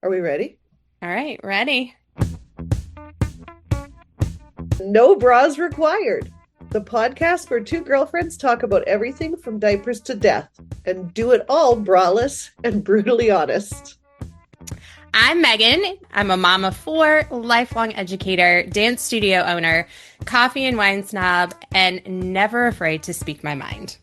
Are we ready? All right, ready. No bras required. The podcast where two girlfriends talk about everything from diapers to death and do it all braless and brutally honest. I'm Megan. I'm a mom of four, lifelong educator, dance studio owner, coffee and wine snob, and never afraid to speak my mind.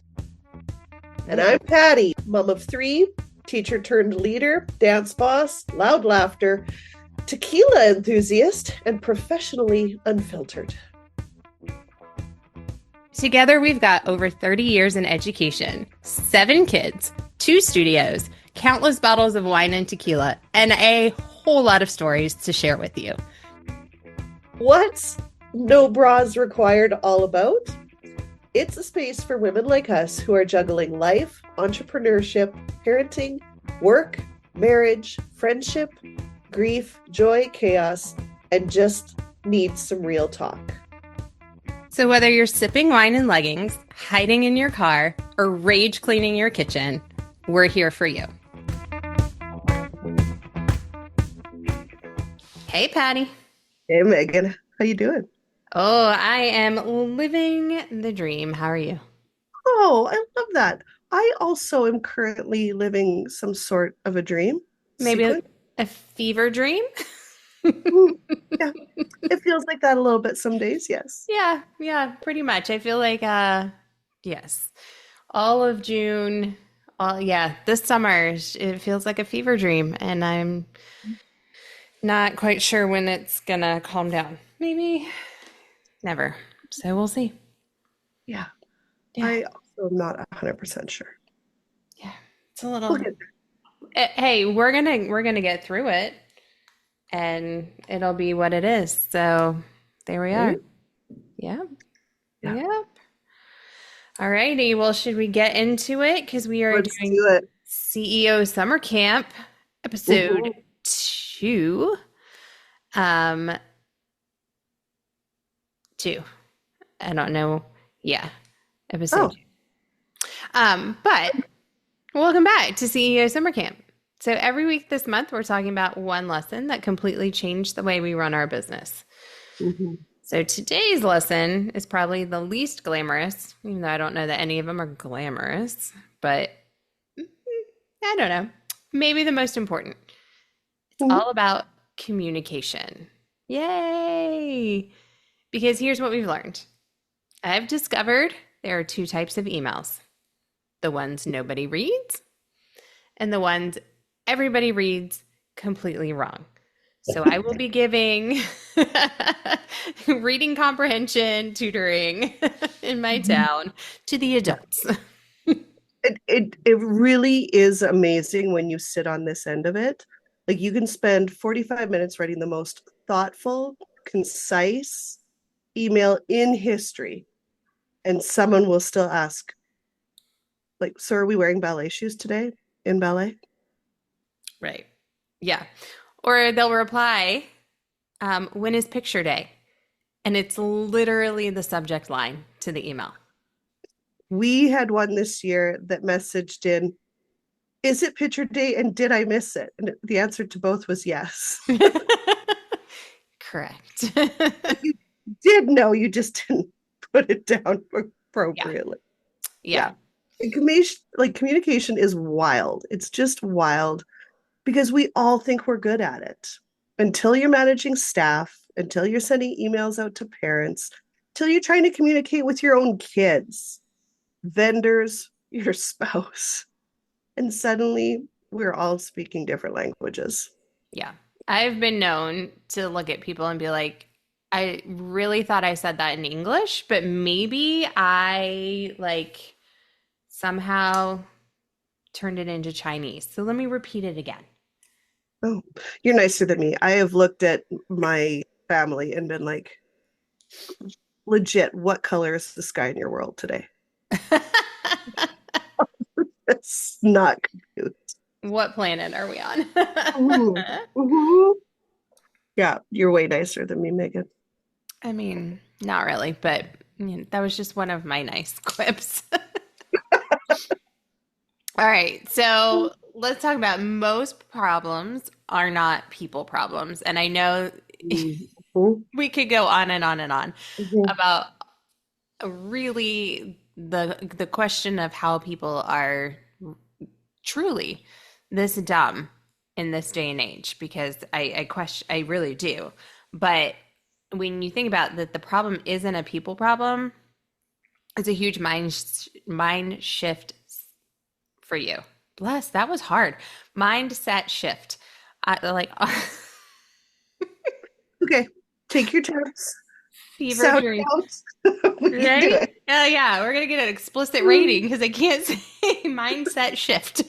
And I'm Patti, mom of three, teacher turned leader, dance boss, loud laughter, tequila enthusiast, and professionally unfiltered. Together, we've got over 30 years in education, 7 kids, 2 studios, countless bottles of wine and tequila, and a whole lot of stories to share with you. What's No Bras Required all about? It's a space for women like us who are juggling life, entrepreneurship, parenting, work, marriage, friendship, grief, joy, chaos, and just need some real talk. So, whether you're sipping wine in leggings, hiding in your car, or rage cleaning your kitchen, we're here for you. Hey, Patty. Hey, Megan, how you doing? Oh, I am living the dream. How are you? Oh, I love that. I also am currently living some sort of a dream Maybe sequence. a fever dream? Mm, yeah, it feels like that a little bit some days, yes. Yeah, pretty much. I feel like yes. All of June, this summer it feels like a fever dream and I'm not quite sure when it's gonna calm down. Maybe never. So we'll see. Yeah, Yeah. I also am not 100% sure. Yeah. It's a We'll little get Hey, we're gonna get through it and it'll be what it is. So there we there. are. Right? Yeah. Yeah, Yep. All righty. Well, should we get into it? Because we are let's doing do it. CEO Summer Camp episode Mhm. 2. Um, 2. I don't know. Yeah, episode Oh, 2. But welcome back to CEO Summer Camp. So every week this month, we're talking about one lesson that completely changed the way we run our business. mhm. So today's lesson is probably the least glamorous, even though I don't know that any of them are glamorous, but I don't know. Maybe the most important. It's Mhm. all about communication. Yay! Because here's what we've learned. I've discovered there are 2 types of emails: the ones nobody reads and the ones everybody reads completely wrong. So I will be giving reading comprehension tutoring in my town to the Yeah. adults. It really is amazing when you sit on this end of it. Like you can spend 45 minutes writing the most thoughtful, concise email in history, and someone will still ask, like, so are we wearing ballet shoes today in ballet? Right. Yeah. Or they'll reply, when is picture day? And it's literally the subject line to the email. We had one this year that messaged in, is it picture day and did I miss it? And the answer to both was yes. Correct. You did know, you just didn't put it down Yeah. appropriately. Yeah. Yeah. Communication is wild. It's just wild because we all think we're good at it until you're managing staff, until you're sending emails out to parents, until you're trying to communicate with your own kids, vendors, your spouse. And suddenly we're all speaking different languages. Yeah. I've been known to look at people and be like, I really thought I said that in English, but maybe I like somehow turned it into Chinese. So let me repeat it again. Oh, you're nicer than me. I have looked at my family and been like, legit, what color is the sky in your world today? It's not cute. What planet are we on? Mhm. Mhm. Yeah, you're way nicer than me, Megan. I mean, not really, but that was just one of my nice quips. All right, so let's talk about most problems are not people problems. And I know Mhm. we could go on and on and on Mhm. about really the question of how people are truly this dumb in this day and age, because I question, I really do. But when you think about that, the problem isn't a people problem. It's a huge mind shift for you. Bless, that was hard. Mindset shift. I like Okay, take your temps, fever sound dream. it out. We can do Right? it. Yeah, we're gonna get an explicit rating because I can't say mindset shift.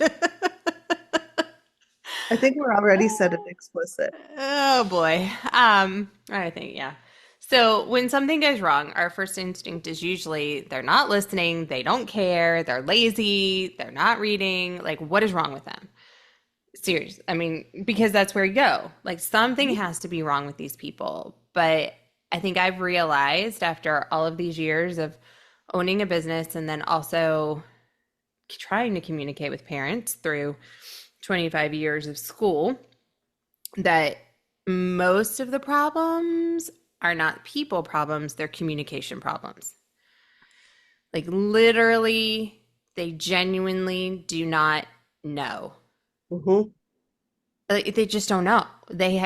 I think we're already set it explicit. Oh boy. I think, yeah. So when something goes wrong, our first instinct is usually they're not listening, they don't care, they're lazy, they're not reading. Like, what is wrong with them? Serious. I mean, because that's where you go. Like, something has to be wrong with these people. But I think I've realized after all of these years of owning a business and then also trying to communicate with parents through 25 years of school that most of the problems are not people problems, they're communication problems. Like literally, they genuinely do not know. Hmm. Like, they just don't know. They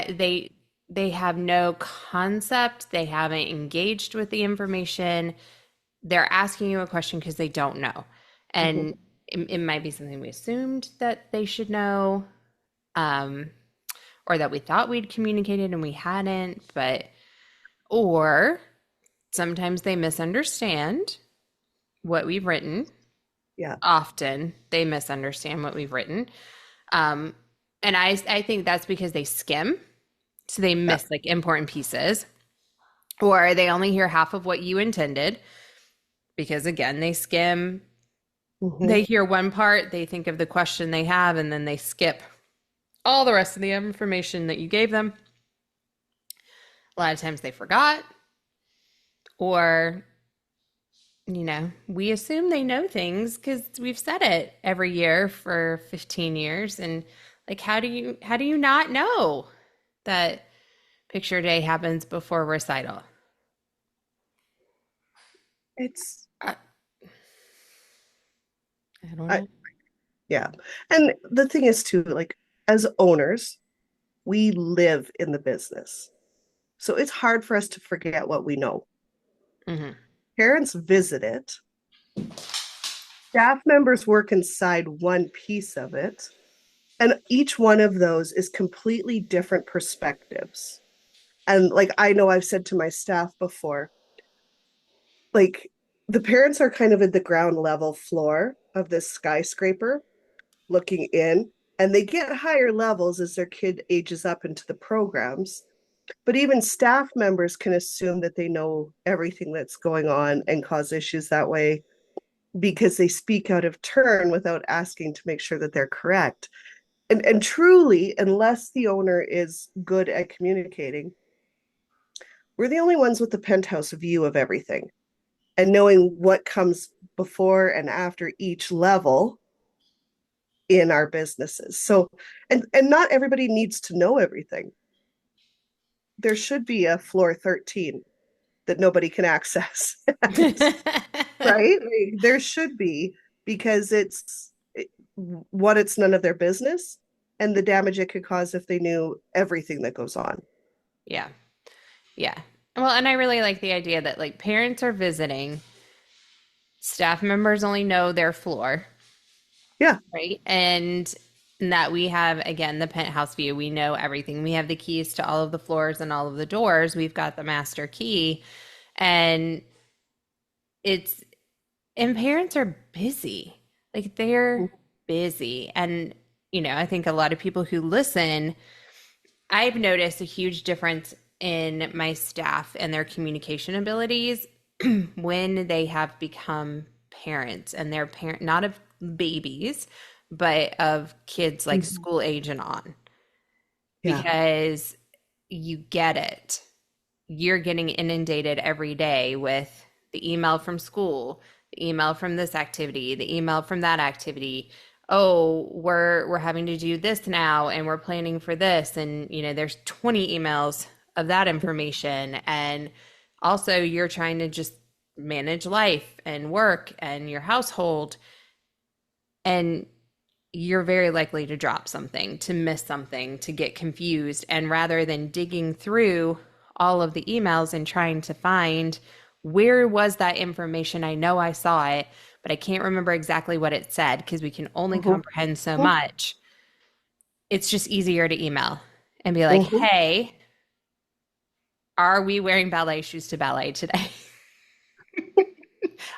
have no concept. They haven't engaged with the information. They're asking you a question because they don't know, Hmm. and it might be something we assumed that they should know, um, or that we thought we'd communicated and we hadn't. But or sometimes they misunderstand what we've written. Yeah. Often they misunderstand what we've written. Um, and I think that's because they skim. So they Yeah. miss like important pieces, or they only hear half of what you intended because, again, they skim. Hmm. They hear one part, they think of the question they have, and then they skip all the rest of the information that you gave them. A lot of times they forgot, or we assume they know things because we've said it every year for 15 years. And like, how do you not know that picture day happens before recital? It's, I, I don't I, know. yeah. And the thing is, too, like, as owners, we live in the business. So it's hard for us to forget what we know. Hmm. Parents visit it, staff members work inside one piece of it, and each one of those is completely different perspectives. And like I know I've said to my staff before, like the parents are kind of at the ground level floor of this skyscraper looking in, and they get higher levels as their kid ages up into the programs. But even staff members can assume that they know everything that's going on and cause issues that way because they speak out of turn without asking to make sure that they're correct. And truly, unless the owner is good at communicating, we're the only ones with the penthouse view of everything and knowing what comes before and after each level in our businesses. So, and not everybody needs to know everything. There should be a floor 13 that nobody can access. Right? Like, there should be, because what, it's none of their business, and the damage it could cause if they knew everything that goes on. Yeah. Yeah. Well, and I really like the idea that like parents are visiting, staff members only know their floor, Yeah. right? And that we have, again, the penthouse view. We know everything. We have the keys to all of the floors and all of the doors. We've got the master key. And it's, and parents are busy. Like, they're busy. And, I think a lot of people who listen, I've noticed a huge difference in my staff and their communication abilities when they have become parents, and they're parent not of babies, but of kids like Mhm. school age and on, Yeah. because you get it. You're getting inundated every day with the email from school, the email from this activity, the email from that activity. oh, we're having to do this now and we're planning for this, and there's 20 emails of that information, and also you're trying to just manage life and work and your household, and you're very likely to drop something, to miss something, to get confused. And rather than digging through all of the emails and trying to find where was that information, I know I saw it, but I can't remember exactly what it said because we can only Mhm. comprehend so much. It's just easier to email and be like, Mhm. hey, are we wearing ballet shoes to ballet today?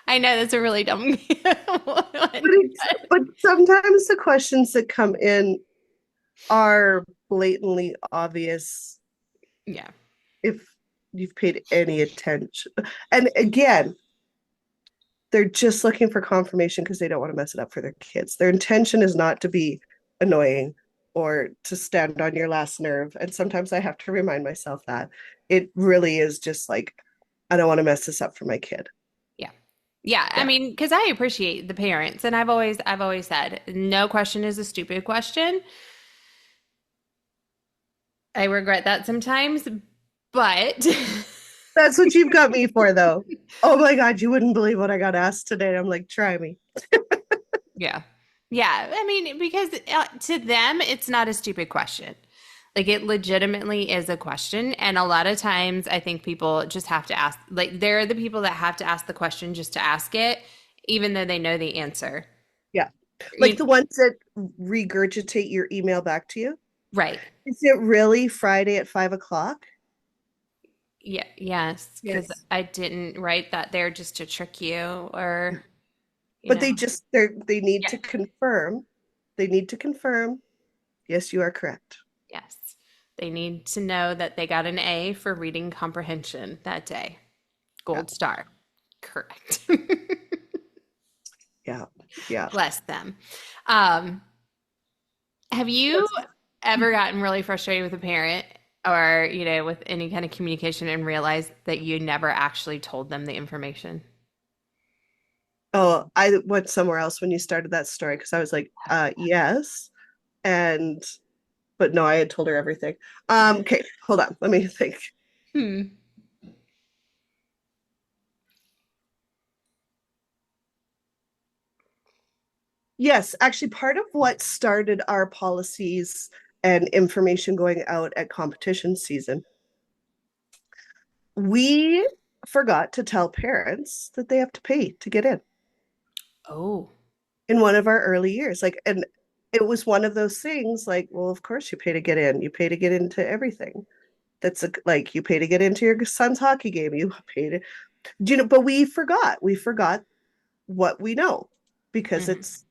I know that's a really dumb But one. it's but sometimes the questions that come in are blatantly obvious Yeah. if you've paid any attention. And again, they're just looking for confirmation because they don't want to mess it up for their kids. Their intention is not to be annoying or to stand on your last nerve. And sometimes I have to remind myself that it really is just like, I don't want to mess this up for my kid. Yeah. Yeah, I Yeah. mean, because I appreciate the parents, and I've always said no question is a stupid question. I regret that sometimes, but That's what you've got me for, though. Oh my God, you wouldn't believe what I got asked today. I'm like, try me. yeah. Yeah, I mean, because to them, it's not a stupid question. Like it legitimately is a question. And a lot of times I think people just have to ask, like, they're the people that have to ask the question just to ask it, even though they know the answer. Yeah. Like You, the ones that regurgitate your email back to you. right. Is it really Friday at 5 o'clock? Yeah, yes, because Yes. I didn't write that there just to trick you or, you But know, they need yeah, to confirm. They need to confirm. Yes, you are correct. yes. They need to know that they got an A for reading comprehension that day. Yeah. Gold star. Correct. Yeah. Yeah. Bless them. Um, have you What's ever gotten really frustrated with a parent or, with any kind of communication and realized that you never actually told them the information? Oh, I went somewhere else when you started that story because I was like, yes. And but no, I had told her everything. Okay, hold on. Let me think. Hmm. Yes, actually, part of what started our policies and information going out at competition season, we forgot to tell parents that they have to pay to get Oh. in one of our early years. Like, and it was one of those things like, well, of course you pay to get in. You pay to get into everything. Like you pay to get into your son's hockey game. You pay to, but we forgot what we know because Mhm. it's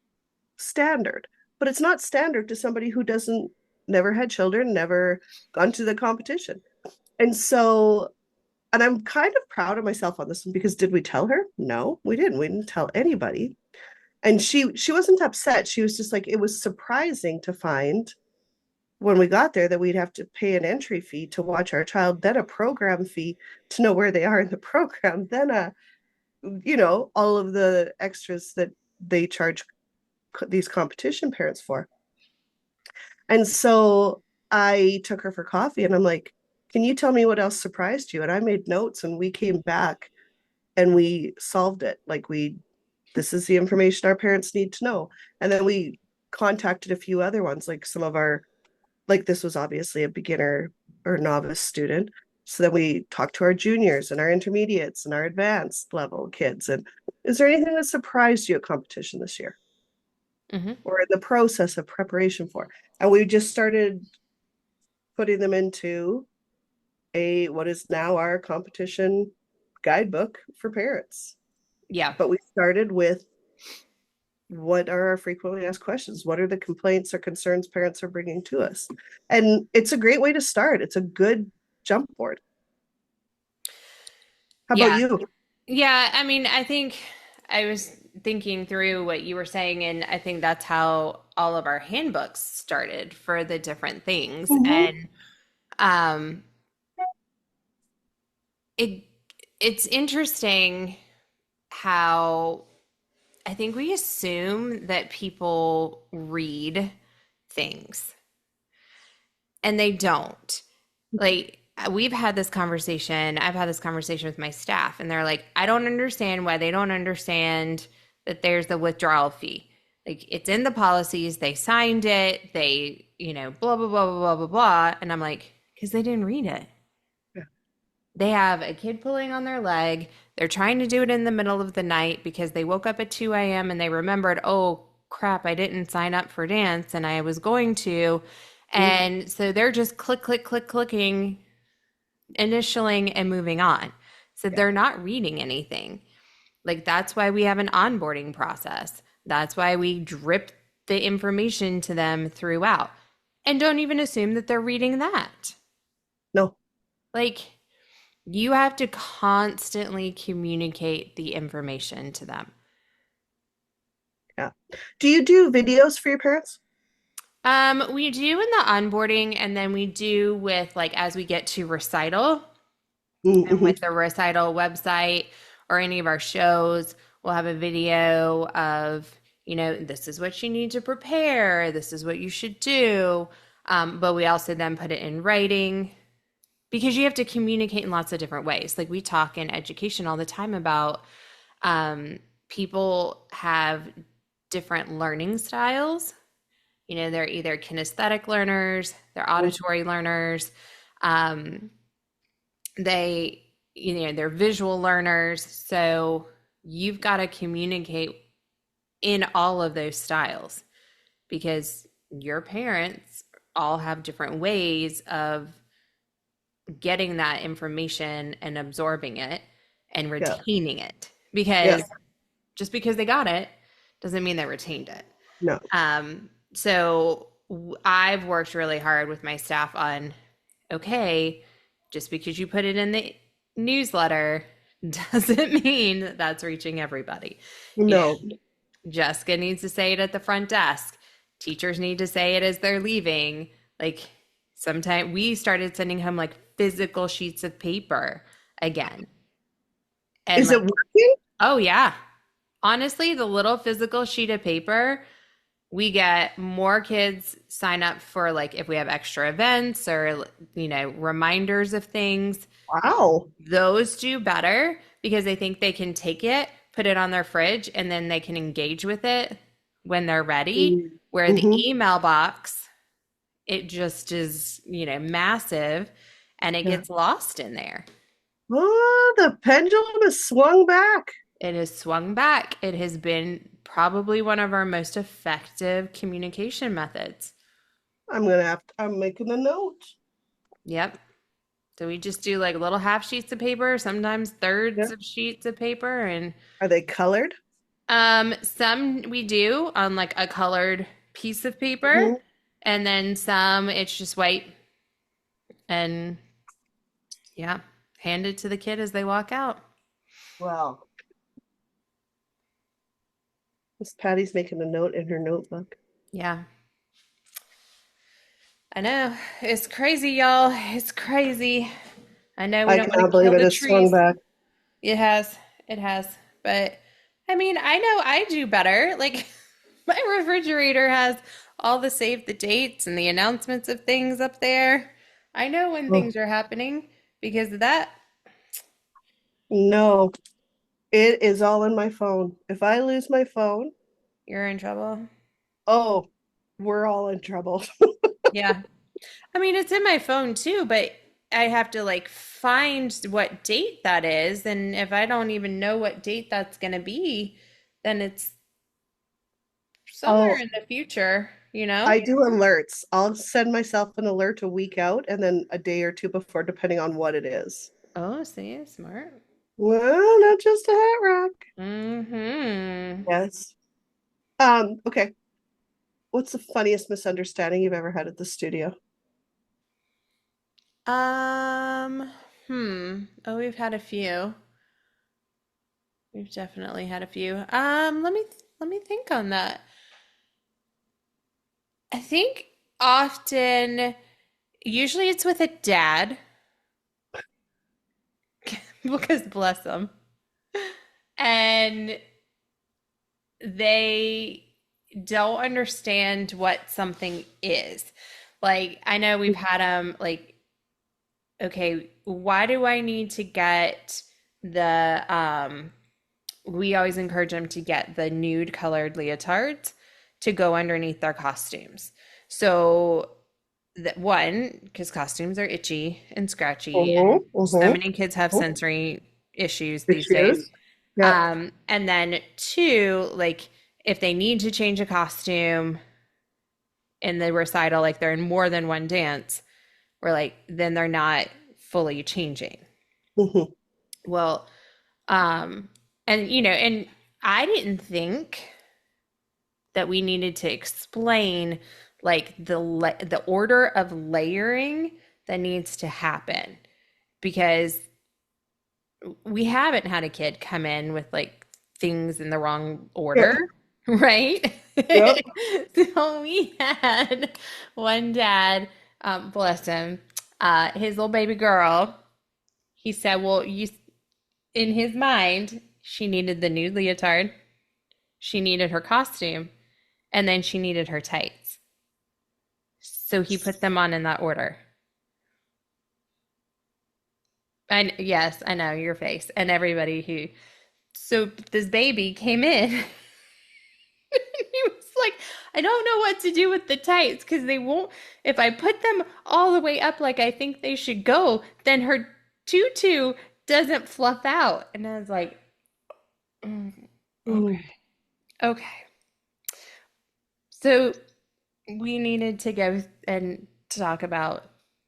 standard, but it's not standard to somebody who doesn't never had children, never gone to the competition. And so, and I'm kind of proud of myself on this one because did we tell her? No, we didn't. We didn't tell anybody. And she wasn't upset. She was just like, it was surprising to find when we got there that we'd have to pay an entry fee to watch our child, then a program fee to know where they are in the program, then all of the extras that they charge these competition parents for. And so I took her for coffee and I'm like, can you tell me what else surprised you? And I made notes and we came back and we solved it. This is the information our parents need to know. And then we contacted a few other ones, like some of our, like this was obviously a beginner or novice student. So then we talked to our juniors and our intermediates and our advanced level kids. And is there anything that surprised you at competition this year Hmm. or in the process of preparation for? And we just started putting them into what is now our competition guidebook for parents. Yeah. But we started with what are our frequently asked questions? What are the complaints or concerns parents are bringing to us? And it's a great way to start. It's a good jump board. How about Yeah. you? Yeah. I mean, I think I was thinking through what you were saying, and I think that's how all of our handbooks started for the different things. Mm-hmm. And um, it it's interesting how I think we assume that people read things and they don't. Like, we've had this conversation, I've had this conversation with my staff, and they're like, I don't understand why they don't understand that there's the withdrawal fee. Like, it's in the policies, they signed it, they, blah, blah, blah, blah, blah, blah, blah. And I'm like, because they didn't read it. Yeah. They have a kid pulling on their leg. They're trying to do it in the middle of the night because they woke up at 2 a.m. and they remembered, oh crap, I didn't sign up for dance and I was going to. Mhm. And so they're just clicking, initialing, and moving on. So Yeah. they're not reading anything. Like, that's why we have an onboarding process. That's why we drip the information to them throughout. And don't even assume that they're reading that. No. Like, you have to constantly communicate the information to them. Yeah. Do you do videos for your parents? We do in the onboarding, and then we do with like as we get to recital and Mm-hmm. with the recital website or any of our shows, we'll have a video of, this is what you need to prepare, this is what you should do. But we also then put it in writing because you have to communicate in lots of different ways. Like we talk in education all the time about people have different learning styles. They're either kinesthetic learners, they're auditory learners, um, they're visual learners. So you've got to communicate in all of those styles because your parents all have different ways of getting that information and absorbing it and Yeah. retaining it. Yeah. Because just because they got it doesn't mean they retained it. No. So I've worked really hard with my staff on, okay, just because you put it in the newsletter doesn't mean that that's reaching everybody. You No. know, Jessica needs to say it at the front desk. Teachers need to say it as they're leaving. Like sometimes we started sending home like physical sheets of paper again. And Is it like, working? oh yeah. Honestly, the little physical sheet of paper, we get more kids sign up for like if we have extra events or reminders of things. Wow. Those do better because they think they can take it, put it on their fridge, and then they can engage with it when they're ready. Where the Mm-hmm. email box, it just is, massive and it Yeah. gets lost in there. Oh, the pendulum has swung back. It has swung back. It has been probably one of our most effective communication methods. I'm making a note. Yep. So we just do like little half sheets of paper, sometimes thirds Yeah. of sheets of paper, and Are they colored? some we do on like a colored piece of paper, Mm-hmm. and then some it's just white and yeah, hand it to the kid as they walk out. Wow. Miss Patty's making a note in her notebook. Yeah. I know. It's crazy, y'all. It's crazy. I know we I don't want cannot to believe kill it the has swung trees. back. It has. It has. But I mean, I know I do better. Like my refrigerator has all the save the dates and the announcements of things up there. I know when Oh, things are happening because of that. no, it is all in my phone. If I lose my phone, You're in trouble. oh, we're all in trouble. Yeah. I mean, it's in my phone too, but I have to like find what date that is. And if I don't even know what date that's going to be, then it's somewhere Oh, in the future, you know? I do alerts. I'll send myself an alert a week out and then a day or two before, depending on what it is. Oh, see, smart. Well, not just a hat rack. Mm-hmm. Yes. Okay. What's the funniest misunderstanding you've ever had at the studio? Um, Oh, we've had a few. We've definitely had a few. Let me think on that. I think often, usually it's with a dad because bless them. And they don't understand what something is. Like, I know we've had them like, okay, why do I need to get the we always encourage them to get the nude colored leotards to go underneath their costumes. So that one, because costumes are itchy and scratchy, and Mm-hmm. so Mm-hmm. many kids have sensory issues these days. Issues. Yeah. And then two, like if they need to change a costume in the recital, like they're in more than one dance, or like then they're not fully changing. Mm-hmm. Well, um, and and I didn't think that we needed to explain like the order of layering that needs to happen because we haven't had a kid come in with like things in the wrong Yeah. order, right? Yep. So we had one dad, bless him, his little baby girl. He said, "Well, you," in his mind, she needed the nude leotard, she needed her costume, and then she needed her tights. So he put them on in that order. And yes, I know your face and everybody who. So this baby came in. He was like, I don't know what to do with the tights because they won't. If I put them all the way up like I think they should go, then her tutu doesn't fluff out. And I was like, mm, okay, Mm. okay. So we needed to go and talk about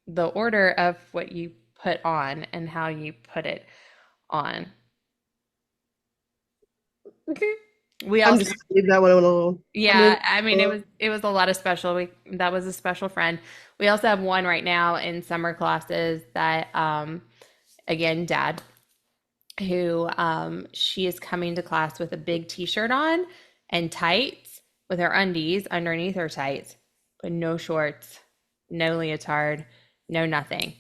the order of what you put on and how you put it on. We I'm also, just gonna leave that one alone. I'm gonna leave yeah, I it mean alone. it was a lot of special. We that was a special friend. We also have one right now in summer classes that again, dad, who she is coming to class with a big t-shirt on and tights with her undies underneath her tights, but no shorts, no leotard, no nothing.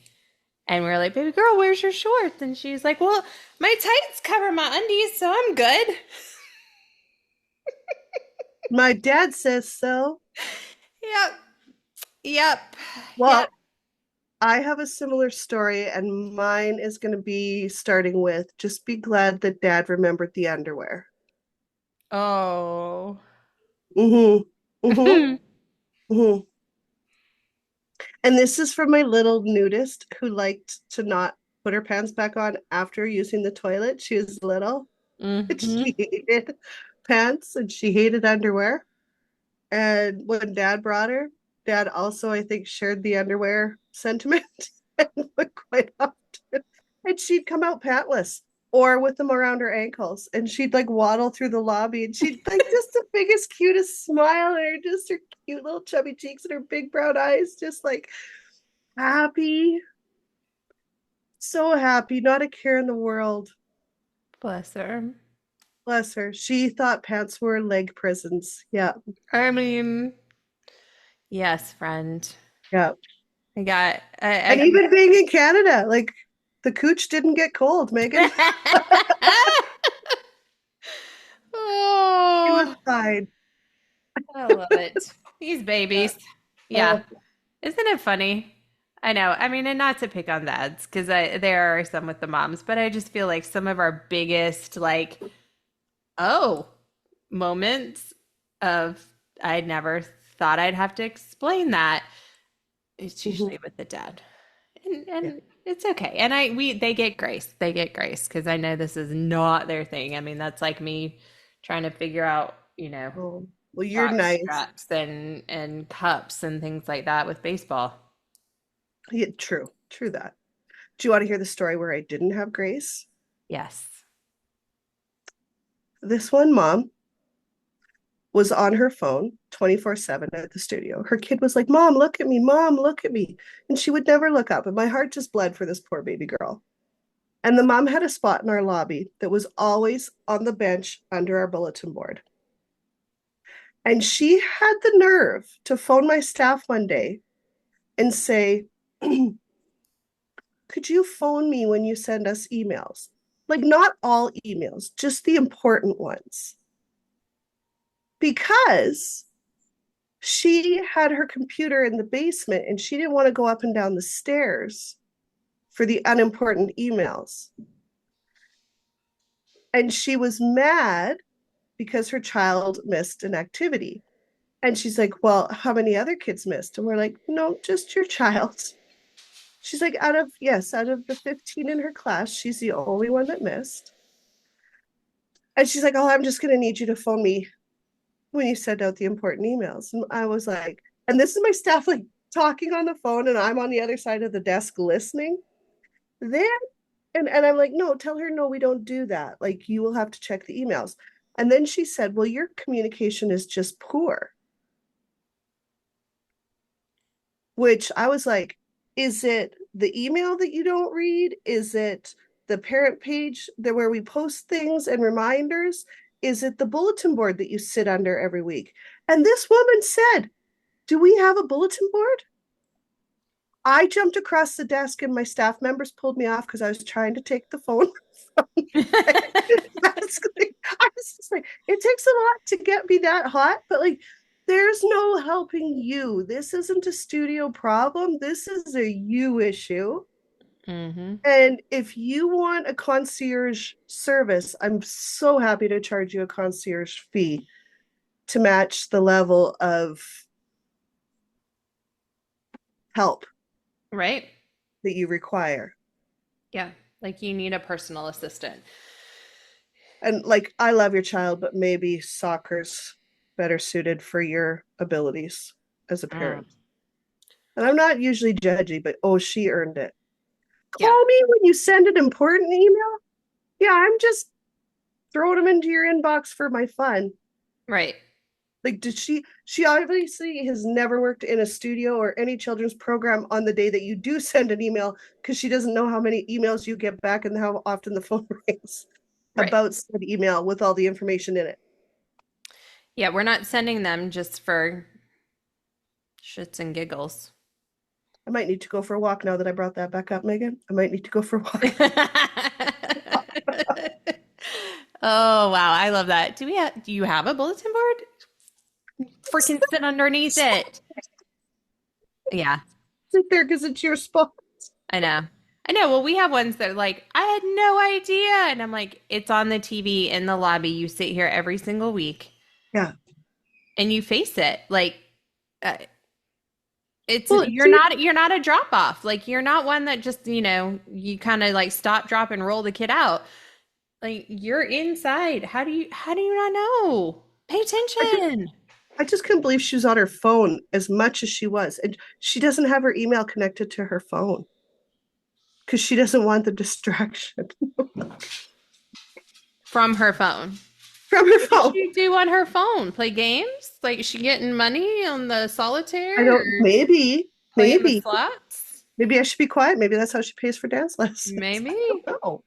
And we are like, baby girl, where's your shorts? And she's like, well, my tights cover my undies, so I'm good. My dad says so. Yep. Yep. Yep. Well, I have a similar story, and mine is going to be starting with just be glad that dad remembered the underwear. Oh. Mm-hmm. Mm-hmm. Mm-hmm. And this is from my little nudist who liked to not put her pants back on after using the toilet. She was little and Mm-hmm. she hated pants and she hated underwear. And when dad brought her, dad also, I think, shared the underwear sentiment and would quite often. And she'd come out pantless or with them around her ankles. And she'd like waddle through the lobby and she'd like just the biggest, cutest smile and just her cute little chubby cheeks and her big brown eyes, just like happy, so happy, not a care in the world. Bless her. Bless her. She thought pants were leg prisons. Yeah. I mean, yes, friend. Yeah. I And even being in Canada, like the cooch didn't get cold, Megan. He was Oh, fine. I love it. These Yeah. babies. Yeah. Oh, Isn't it funny? I know. I mean, and not to pick on dads, because there are some with the moms, but I just feel like some of our biggest, like, oh, moments of I never thought I'd have to explain that. It's mhm. usually with the dad. And Yeah. it's okay. And they get grace. They get grace because I know this is not their thing. I mean, that's like me trying to figure out, Oh, well, you're jock nice. straps and cups and things like that with baseball. Yeah, true. True that. Do you want to hear the story where I didn't have grace? Yes. This one mom was on her phone 24/7 at the studio. Her kid was like, Mom, look at me. Mom, look at me. And she would never look up. And my heart just bled for this poor baby girl. And the mom had a spot in our lobby that was always on the bench under our bulletin board. And she had the nerve to phone my staff one day and say, could you phone me when you send us emails? Like, not all emails, just the important ones. because she had her computer in the basement and she didn't want to go up and down the stairs for the unimportant emails. And she was mad because her child missed an activity. And she's like, well, how many other kids missed? And we're like, no, just your child. She's like, out of the 15 in her class, she's the only one that missed. And she's like, oh, I'm just going to need you to phone me when you send out the important emails. And I was like, and this is my staff like talking on the phone, and I'm on the other side of the desk listening. Then, and I'm like, no, tell her, no, we don't do that. Like, you will have to check the emails. And then she said, well, your communication is just poor, which I was like, is it the email that you don't read? Is it the parent page that where we post things and reminders? Is it the bulletin board that you sit under every week? And this woman said, do we have a bulletin board? I jumped across the desk and my staff members pulled me off because I was trying to take the phone. Basically, I was just like, it takes a lot to get me that hot, but like, there's no helping you. This isn't a studio problem. This is a you issue. Mm-hmm. And if you want a concierge service, I'm so happy to charge you a concierge fee to match the level of help Right? that you require. Yeah. Like you need a personal assistant. And like, I love your child, but maybe soccer's better suited for your abilities as a Mm. parent. And I'm not usually judgy, but oh, she earned it. Yeah. Call me when you send an important email. Yeah, I'm just throwing them into your inbox for my fun. Right. Like, did she obviously has never worked in a studio or any children's program on the day that you do send an email because she doesn't know how many emails you get back and how often the phone rings Right. about said email with all the information in it. Yeah, we're not sending them just for shits and giggles. I might need to go for a walk now that I brought that back up, Megan. I might need to go for a walk. Oh, wow. I love that. Do you have a bulletin board? Freaking sit underneath it. Yeah, Sit there because it's your spot. I know. I know. Well, we have ones that are like, I had no idea. And I'm like, it's on the TV in the lobby. You sit here every single week Yeah. and you face it. Like, uh, it's Well, see, you're not a drop off. Like you're not one that just, you kind of like stop, drop, and roll the kid out. Like you're inside. How do you not know? Pay I just, attention. I just couldn't believe she was on her phone as much as she was. And she doesn't have her email connected to her phone because she doesn't want the distraction From her phone. from her What does phone. she do on her phone? Play games? Like is she getting money on the I solitaire don't, or maybe, playing the maybe, slots? maybe I should be quiet. Maybe that's how she pays for dance lessons. I Maybe. don't know.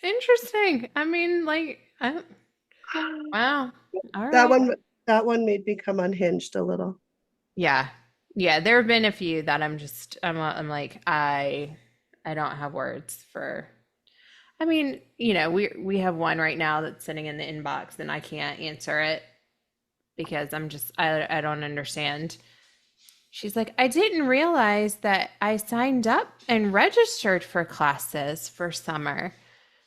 Interesting. I mean, like, wow. All That right. one, that one made me come unhinged a little. Yeah. Yeah, there have been a few that I'm like I don't have words for. I mean, we have one right now that's sitting in the inbox and I can't answer it because I don't understand. She's like, I didn't realize that I signed up and registered for classes for summer.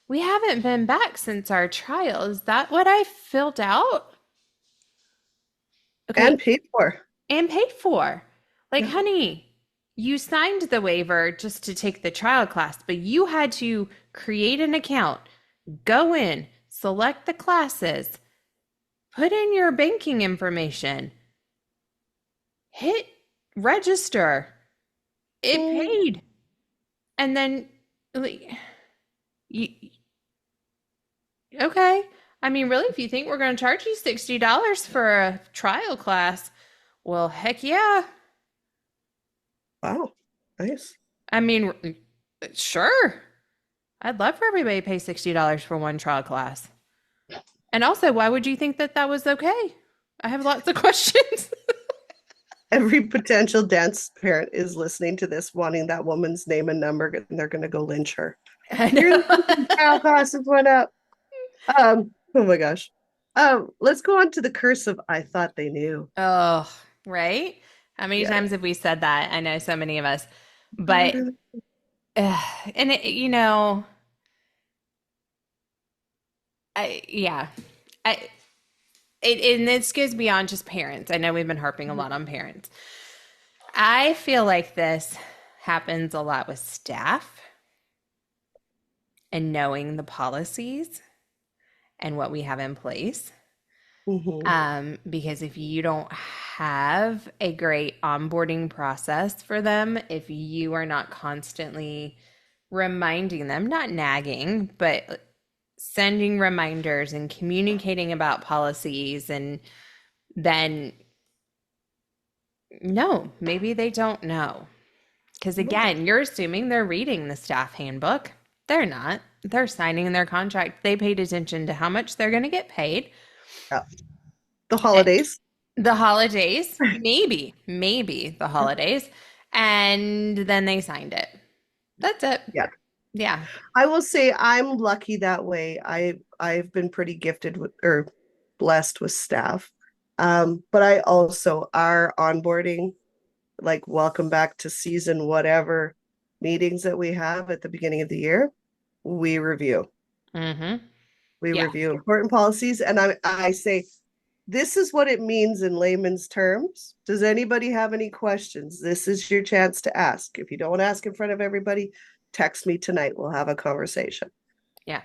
We haven't been back since our trial. Is that what I filled out? Okay, And paid for. and paid for. Like, Yeah. honey, you signed the waiver just to take the trial class, but you had to create an account, go in, select the classes, put in your banking information, hit register. It Mm, paid. And then, like, you, okay. I mean, really, if you think we're going to charge you $60 for a trial class, well, heck yeah. wow. Nice. I mean, sure. I'd love for everybody to pay $60 for one trial class. And also, why would you think that that was okay? I have lots of questions. Every potential dance parent is listening to this, wanting that woman's name and number, and they're going to go lynch her. I Your know. child classes went up. Oh my gosh. Let's go on to the curse of I thought they knew. Oh, right? How many Yeah. times have we said that? I know so many of us. But, Harder. and yeah, I, and this goes beyond just parents. I know we've been harping a lot on parents. I feel like this happens a lot with staff and knowing the policies and what we have in place. Mm-hmm. Because if you don't have a great onboarding process for them, if you are not constantly reminding them, not nagging, but sending reminders and communicating about policies, and then no, maybe they don't know. Because again, you're assuming they're reading the staff handbook. They're not. They're signing their contract. They paid attention to how much they're going to get paid. Yeah. The holidays. The holidays, maybe the holidays. And then they signed it. That's it. Yeah. Yeah. I will say I'm lucky that way. I've been pretty gifted with or blessed with staff. But I also our onboarding, like welcome back to season whatever meetings that we have at the beginning of the year, we review. Mm-hmm. We Yeah. review important policies and I say this is what it means in layman's terms. Does anybody have any questions? This is your chance to ask. If you don't want to ask in front of everybody, text me tonight. We'll have a conversation. Yeah.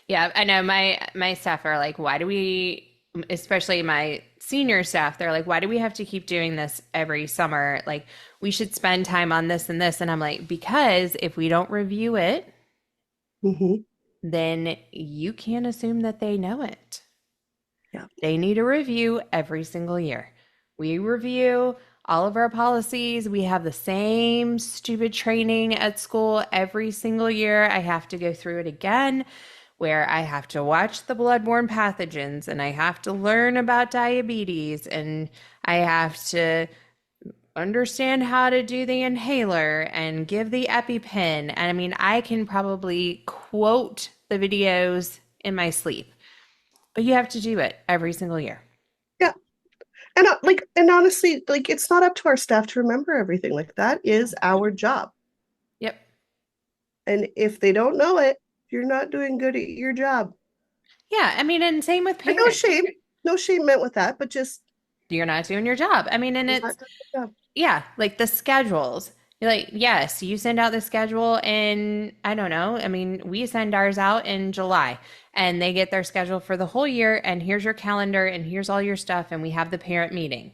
Yeah. I know my staff are like, why do we, especially my senior staff, they're like, why do we have to keep doing this every summer? Like, we should spend time on this and this. And I'm like, because if we don't review it, Mm-hmm. then you can't assume that they know it. Yeah. They need a review every single year. We review all of our policies. We have the same stupid training at school every single year. I have to go through it again, where I have to watch the bloodborne pathogens and I have to learn about diabetes and I have to understand how to do the inhaler and give the EpiPen. And I mean, I can probably quote the videos in my sleep, but you have to do it every single year. Yeah. And and honestly, like it's not up to our staff to remember everything. Like that is our job. Yep. And if they don't know it, you're not doing good at your job. Yeah. I mean, and same with And no parents. shame, no shame meant with that, but just You're not doing your job. I mean, and you're it's, not doing your job. yeah, like the schedules. You're like, yes, you send out the schedule in, I don't know. I mean, we send ours out in July and they get their schedule for the whole year. And here's your calendar and here's all your stuff. And we have the parent meeting.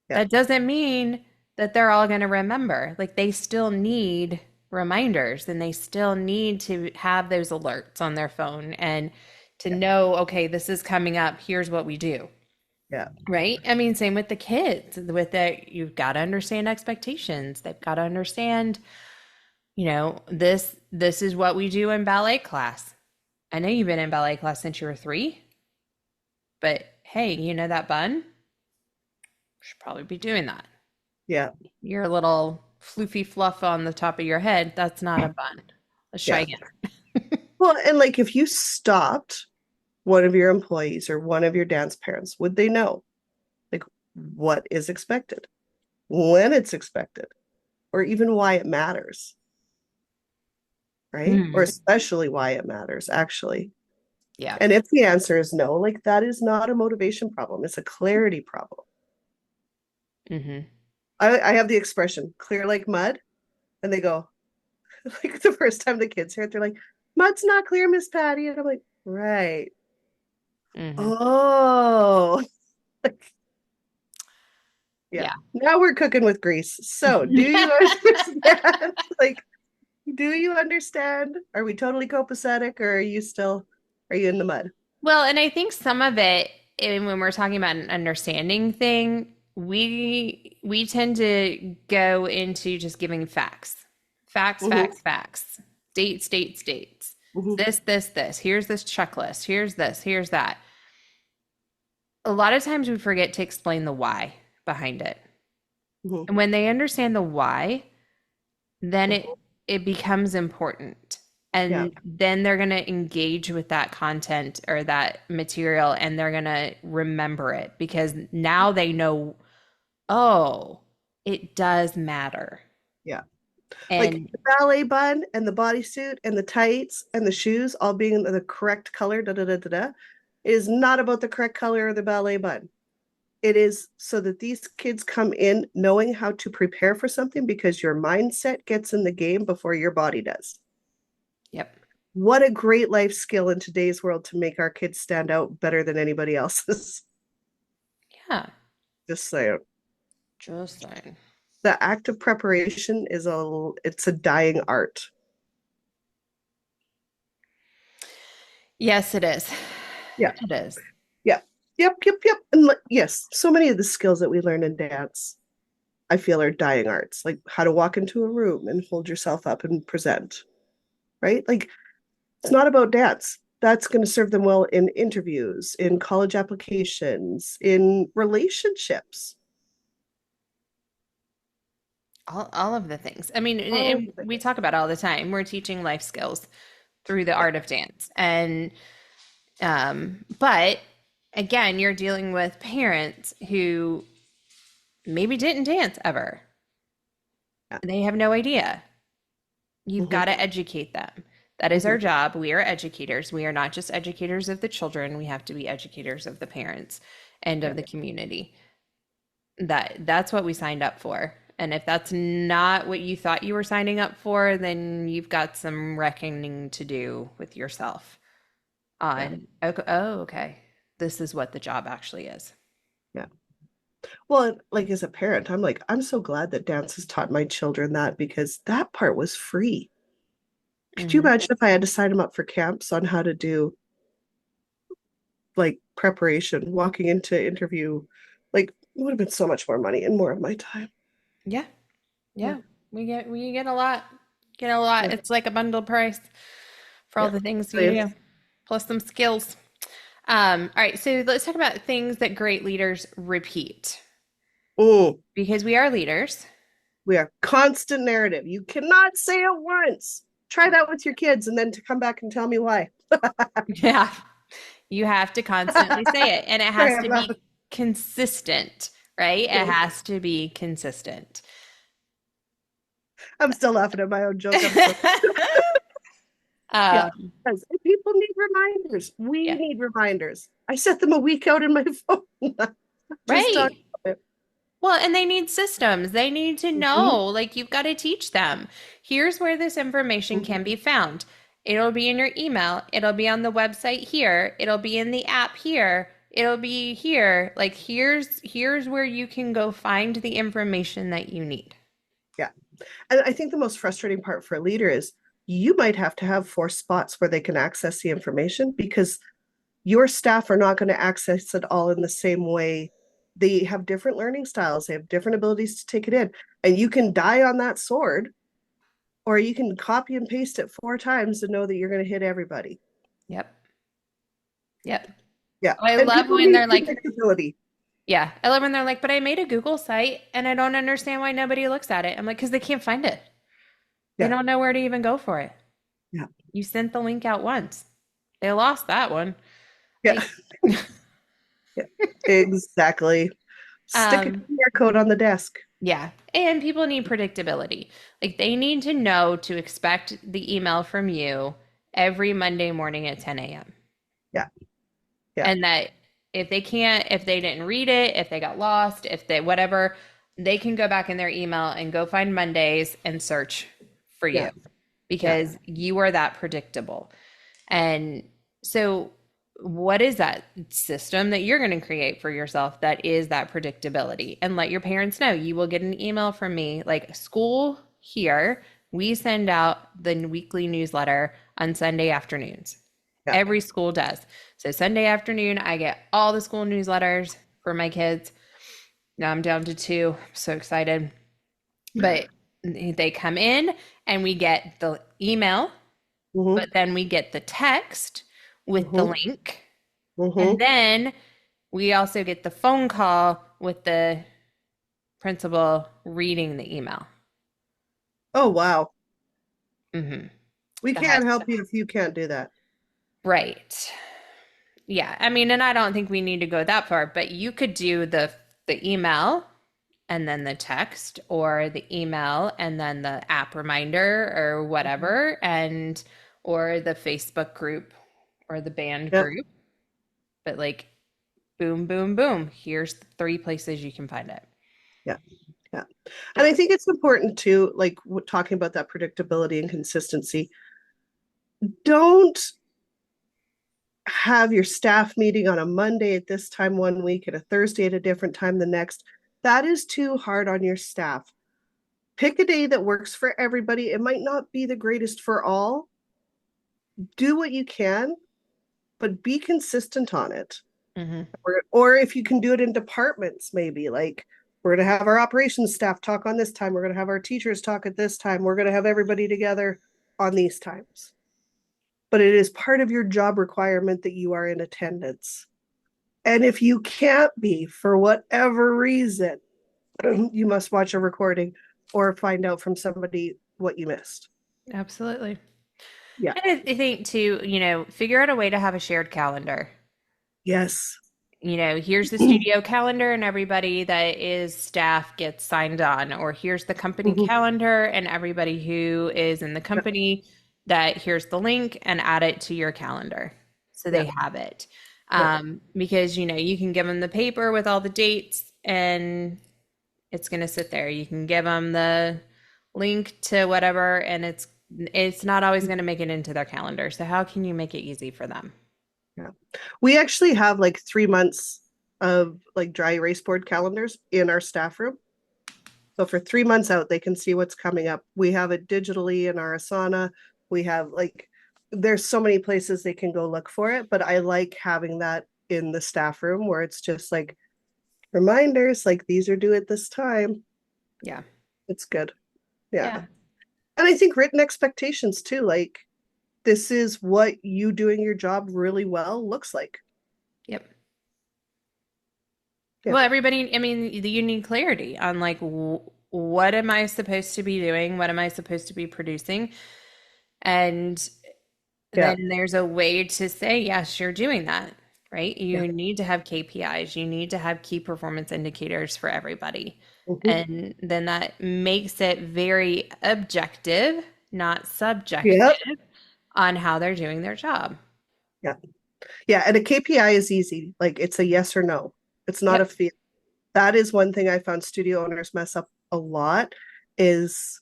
Yeah. That doesn't mean that they're all going to remember. Like they still need reminders and they still need to have those alerts on their phone and to Yeah. know, okay, this is coming up. Here's what we do. Yeah. Right? I mean, same with the kids. With it, you've got to understand expectations. They've got to understand, this is what we do in ballet class. I know you've been in ballet class since you were 3, but hey, you know that bun? Should probably be doing that. Yeah. Your little floofy fluff on the top of your head, that's not a bun. Let's try Yeah. again. Well, and like if you stopped one of your employees or one of your dance parents, would they know like what is expected, when it's expected, or even why it matters, right? Or Mm. especially why it matters, actually. Yeah. And if the answer is no, like that is not a motivation problem, it's a clarity problem. Hmm. I have the expression clear like mud, and they go, like the first time the kids hear it, they're like, mud's not clear, Miss Patty. And I'm like, right. Hmm. Oh, like, yeah. Yeah. Now we're cooking with grease. So, do you understand? Like, do you understand? Are we totally copacetic or are you in the mud? Well, and I think some of it, and when we're talking about an understanding thing, we tend to go into just giving facts. Facts, Mm-hmm, facts, facts. Dates, dates, dates. mm-hmm, This. Here's this checklist. Here's this, here's that. A lot of times we forget to explain the why behind it. mm-hmm, And when they understand the why, then mm-hmm. it becomes important. Yeah. And then they're going to engage with that content or that material and they're going to remember it because now they know, oh, it does matter. Yeah. Like And the ballet bun and the bodysuit and the tights and the shoes all being the correct color, da da da da da, is not about the correct color of the ballet bun. It is so that these kids come in knowing how to prepare for something because your mindset gets in the game before your body does. yep. What a great life skill in today's world to make our kids stand out better than anybody else's. Yeah. Just saying. Just saying. The act of preparation is it's a dying art. Yes, it is. Yeah. It is. Yeah. Yep, yep, yep. And yes, so many of the skills that we learn in dance, I feel are dying arts, like how to walk into a room and hold yourself up and present, right? Like it's not about dance. That's going to serve them well in interviews, in college applications, in relationships. All of the things. I mean, All and of we it. talk about it all the time. We're teaching life skills through the Yeah. art of dance. And but again, you're dealing with parents who maybe didn't dance ever. Yeah. They have no idea. You've got Mm-hmm. to educate them. That is Mm-hmm. our job. We are educators. We are not just educators of the children. We have to be educators of the parents and Yeah. of the community. That's what we signed up for. And if that's not what you thought you were signing up for, then you've got some reckoning to do with yourself Yeah. on, okay, oh, okay, this is what the job actually is. Yeah. Well, like as a parent, I'm like, I'm so glad that dance has taught my children that because that part was free. Could you Hmm. imagine if I had to sign them up for camps on how to do like preparation, walking into interview? Like, it would have been so much more money and more of my time. Yeah, Yeah. yeah, we get a lot, get a lot. Yeah. It's like a bundle price for all Yeah. the things So, you yeah. do, plus some skills. All right, so let's talk about things that great leaders repeat Mm, because we are leaders. we are constant narrative. You cannot say it once. Try that with your kids and then to come back and tell me why. Yeah, you have to constantly say it, and it Sorry, has I'm to laughing. be consistent, right? It Okay. has to be consistent. I'm still laughing at my own joke. I'm so yeah. Um, Because people need reminders. We yeah, need reminders. I set them a week out in my phone. Just talk right. about it. Well, and they need systems. They need to Mhm, know, like, you've got to teach them. Here's where this information mhm. can be found. It'll be in your email. It'll be on the website here. It'll be in the app here. It'll be here. Like, here's where you can go find the information that you need. Yeah. And I think the most frustrating part for a leader is you might have to have 4 spots where they can access the information because your staff are not going to access it all in the same way. They have different learning styles, they have different abilities to take it in. And you can die on that sword, or you can copy and paste it 4 times to know that you're going to hit everybody. Yep. Yep. Yeah. I And love people when need they're like, predictability. yeah, I love when they're like, but I made a Google site and I don't understand why nobody looks at it. I'm like, because they can't find it. They Yeah. don't know where to even go for it. Yeah. You sent the link out once. They lost that one. Yeah. Like, Yeah. Exactly. Stick a um, QR code on the desk. yeah. And people need predictability. Like they need to know to expect the email from you every Monday morning at 10 a.m. Yeah. Yeah. And that if they can't, if they didn't read it, if they got lost, if they whatever, they can go back in their email and go find Mondays and search for you Yeah. Yeah. because you are that predictable. And so, what is that system that you're going to create for yourself that is that predictability? And let your parents know you will get an email from me like school here. We send out the weekly newsletter on Sunday afternoons. Yeah. Every school does. So, Sunday afternoon, I get all the school newsletters for my kids. Now I'm down to 2. I'm so excited. But they come in and we get the email, Mm-hmm. but then we get the text with the Mm-hmm. link. And Mm-hmm. then we also get the phone call with the principal reading the email. Oh, wow. Hmm. We the high can't help you stuff. if you can't do that. Right. Yeah. I mean, and I don't think we need to go that far, but you could do the email and then the text or the email and then the app reminder or Mhm. whatever and or the Facebook group or the band Yeah, group. But like boom, boom, boom. Here's the three places you can find it. yeah, yeah. And I think it's important too, like talking about that predictability and consistency. Don't have your staff meeting on a Monday at this time one week and a Thursday at a different time the next. That is too hard on your staff. Pick a day that works for everybody. It might not be the greatest for all. Do what you can, but be consistent on it. Hmm. Or if you can do it in departments, maybe like we're going to have our operations staff talk on this time. We're going to have our teachers talk at this time. We're going to have everybody together on these times. But it is part of your job requirement that you are in attendance. And if you can't be for whatever reason, you must watch a recording or find out from somebody what you missed. Absolutely. Yeah. And I think too, figure out a way to have a shared calendar. Yes. Here's the studio calendar and everybody that is staff gets signed on, or here's the company Mhm. calendar and everybody who is in the Yeah. company that here's the link and add it to your calendar so Yeah. they have it. Yeah. Because you can give them the paper with all the dates and it's going to sit there. You can give them the link to whatever and it's not always going to make it into their calendar. So how can you make it easy for them? Yeah. We actually have like 3 months of like dry erase board calendars in our staff room. So for 3 months out, they can see what's coming up. We have it digitally in our Asana. We have like, there's so many places they can go look for it, but I like having that in the staff room where it's just like reminders, like these are due at this time. Yeah. It's good. Yeah. Yeah. And I think written expectations too, like this is what you doing your job really well looks like. Yep. Yeah. Well, everybody, I mean, you need clarity on like what am I supposed to be doing? What am I supposed to be producing? And Yeah. then there's a way to say, yes, you're doing that, right? Yeah. You need to have KPIs, you need to have key performance indicators for everybody. Mhm. And then that makes it very objective, not subjective Yep. on how they're doing their job. Yeah. Yeah. And a KPI is easy. Like it's a yes or no. It's not a Yep. feel. That is one thing I found studio owners mess up a lot is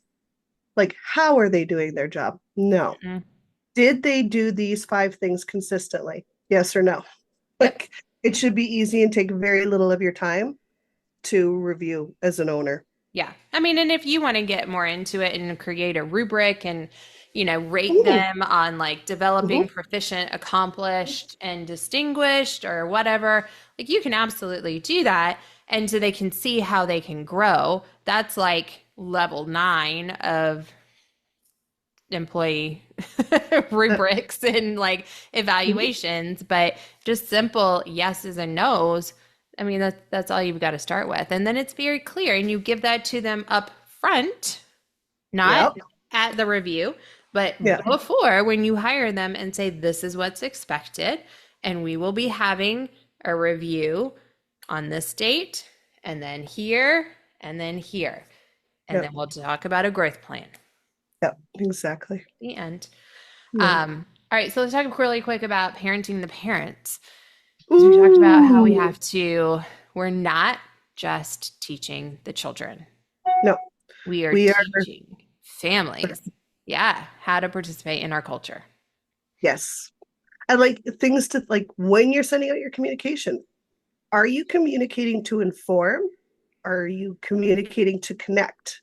like, how are they doing their job? No. Mm. Did they do these 5 things consistently? Yes or no? Yep. Like it should be easy and take very little of your time to review as an owner. Yeah. I mean, and if you want to get more into it and create a rubric and, rate Ooh. them on like developing Mhm. proficient, accomplished, and distinguished or whatever, like you can absolutely do that. And so they can see how they can grow. That's like level 9 of employee Uh, rubrics and like mhm. evaluations, but just simple yeses and nos. I mean, that's all you've got to start with. And then it's very clear and you give that to them up front, not Yep. at the review, but Yeah. before when you hire them and say, this is what's expected. And we will be having a review on this date, and then here, and then here. And then Yep. we'll talk about a growth plan at Yep. Exactly. the end. Yeah. All right, so let's talk really quick about parenting the parents. Because we talked about how Ooh. we're not just teaching the children, No, we are we are, teaching families, yeah, how to participate in our culture. yes. I like things to like when you're sending out your communication. Are you communicating to inform? Are you communicating to connect?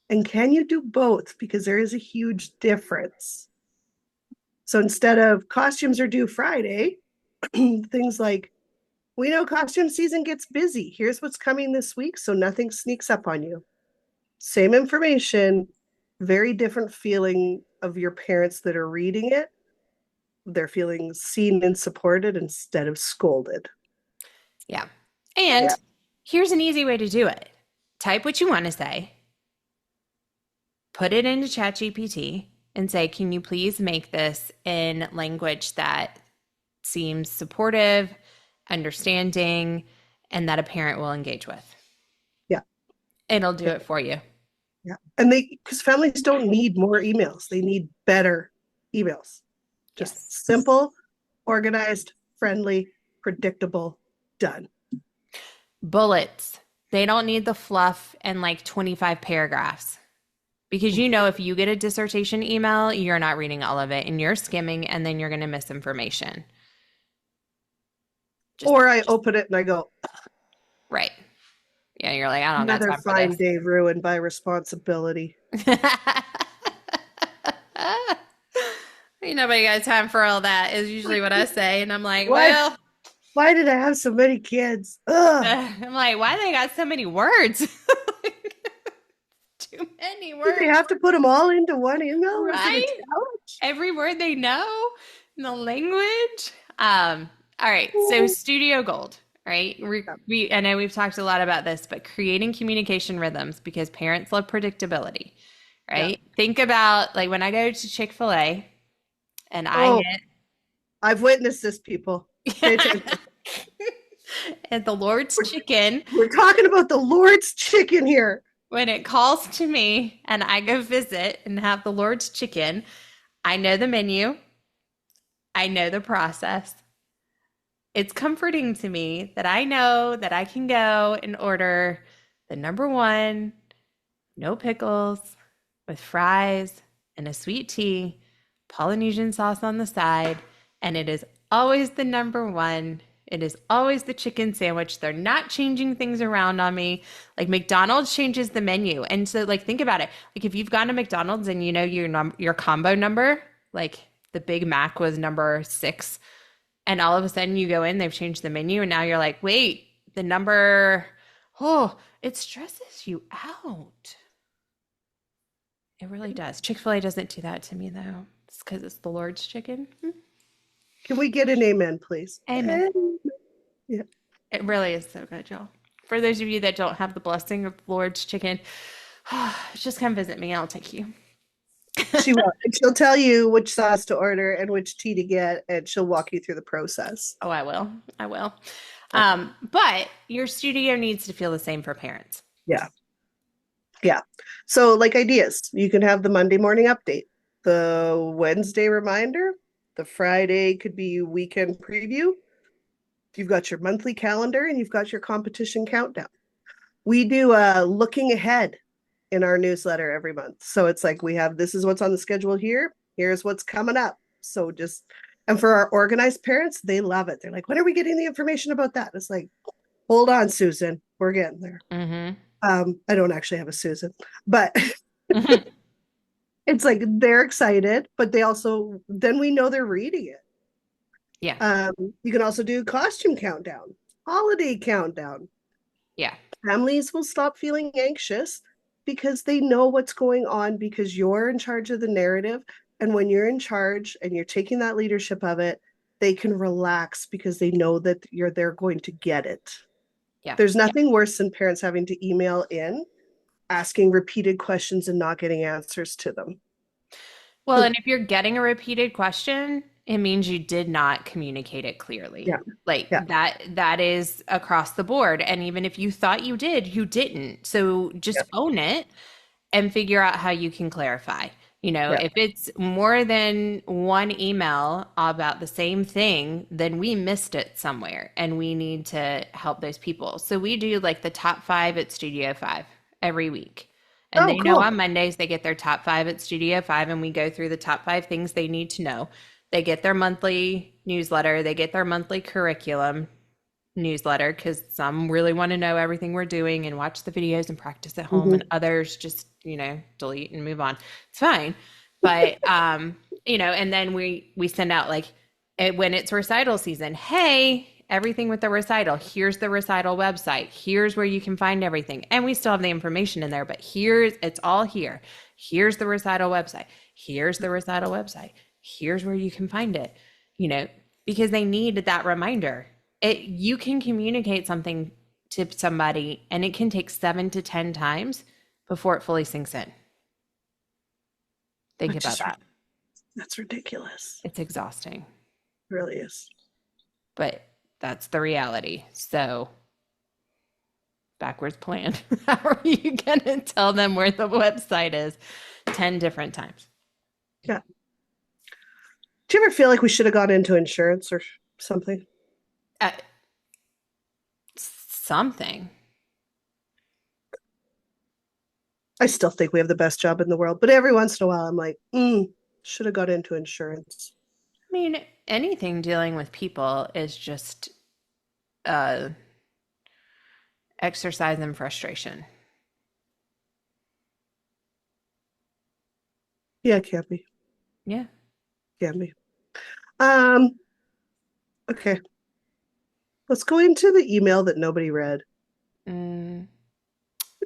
And can you do both? Because there is a huge difference. So instead of costumes are due Friday, things like, we know costume season gets busy. Here's what's coming this week. So nothing sneaks up on you. Same information, very different feeling of your parents that are reading it. They're feeling seen and supported instead of scolded. Yeah. Yeah. And here's an easy way to do it: type what you want to say, put it into ChatGPT, and say, can you please make this in language that seems supportive, understanding, and that a parent will engage with? Yeah. It'll do it for you. Yeah. And because families don't need more emails, they need better emails. Yes. Just simple, organized, friendly, predictable, done. Bullets. They don't need the fluff and like 25 paragraphs. Because if you get a dissertation email, you're not reading all of it and you're skimming and then you're going to miss information. Or I open it and I go, Right. Yeah, you're like, I don't got another time for fine this. day ruined by responsibility. Ain't nobody got time for all that is usually what I say. And I'm like, Why? well, Why did I have so many kids? Ugh. I'm like, why they got so many words? Too many Did they words, have to put them all into one email? Was it a right? challenge? Every word they know in the language. All right. So Studio Gold, right? I know we've talked a lot about this, but creating communication rhythms because parents love predictability, Yeah. right? Think about like when I go to Chick-fil-A and I Oh, I've witnessed this, people. Pay get attention. at the Lord's We're, Chicken, we're talking about the Lord's chicken here. when it calls to me and I go visit and have the Lord's Chicken, I know the menu, I know the process. It's comforting to me that I know that I can go and order the number one, no pickles, with fries and a sweet tea, Polynesian sauce on the side, and it is always the number one. It is always the chicken sandwich. They're not changing things around on me. Like McDonald's changes the menu. And so like think about it. Like if you've gone to McDonald's and you know your combo number, like the Big Mac was number 6, and all of a sudden you go in, they've changed the menu, and now you're like, wait, the number, oh, it stresses you out. It really does. Chick-fil-A doesn't do that to me though. It's because it's the Lord's chicken. Can we get an amen, please? Amen. Yeah. It really is so good, y'all. For those of you that don't have the blessing of the Lord's chicken, just come visit me. I'll take you. She will. And she'll tell you which sauce to order and which tea to get, and she'll walk you through the process. Oh, I will. I will. Okay. But your studio needs to feel the same for parents. Yeah. Yeah. So, like ideas, you can have the Monday morning update, the Wednesday reminder, the Friday could be weekend preview. You've got your monthly calendar and you've got your competition countdown. We do looking ahead in our newsletter every month. So it's like we have this is what's on the schedule here. Here's what's coming up. So and for our organized parents, they love it. They're like, when are we getting the information about that? It's like, hold on, Susan, we're getting there. Mm-hmm. I don't actually have a Susan, but Mm-hmm. it's like they're excited, but they also then we know they're reading it. Yeah. You can also do costume countdown, holiday countdown. Yeah. Families will stop feeling anxious because they know what's going on because you're in charge of the narrative. And when you're in charge and you're taking that leadership of it, they can relax because they know that they're going to get it. Yeah. There's nothing worse than parents having to email in asking repeated questions and not getting answers to them. Well, and if you're getting a repeated question, it means you did not communicate it clearly. Yeah. Like Yeah. that is across the board. And even if you thought you did, you didn't. So just Yeah. own it and figure out how you can clarify. Yeah. If it's more than one email about the same thing, then we missed it somewhere and we need to help those people. So we do like the top 5 at Studio 5 every week. And Oh, they know cool. on Mondays they get their top 5 at Studio 5 and we go through the top 5 things they need to know. They get their monthly newsletter, they get their monthly curriculum newsletter because some really want to know everything we're doing and watch the videos and practice at home, and others just delete and move on. It's fine. But and then we send out like when it's recital season, hey, everything with the recital, here's the recital website, here's where you can find everything, and we still have the information in there, but it's all here. Here's the recital website, here's the recital website, here's where you can find it, because they need that reminder. You can communicate something to somebody and it can take 7 to 10 times before it fully sinks in. Think Which about is that. that's ridiculous. It's exhausting, It really is. but that's the reality. So, backwards plan. How are you going to tell them where the website is 10 different times? Yeah. Do you ever feel like we should have gone into insurance or something? Uh, Something. I still think we have the best job in the world, but every once in a while I'm like, should have got into insurance. I mean, anything dealing with people is just uh, exercise in frustration. Yeah, it can be. Yeah. Can be. Um, okay. Let's go into the email that nobody read. Mm,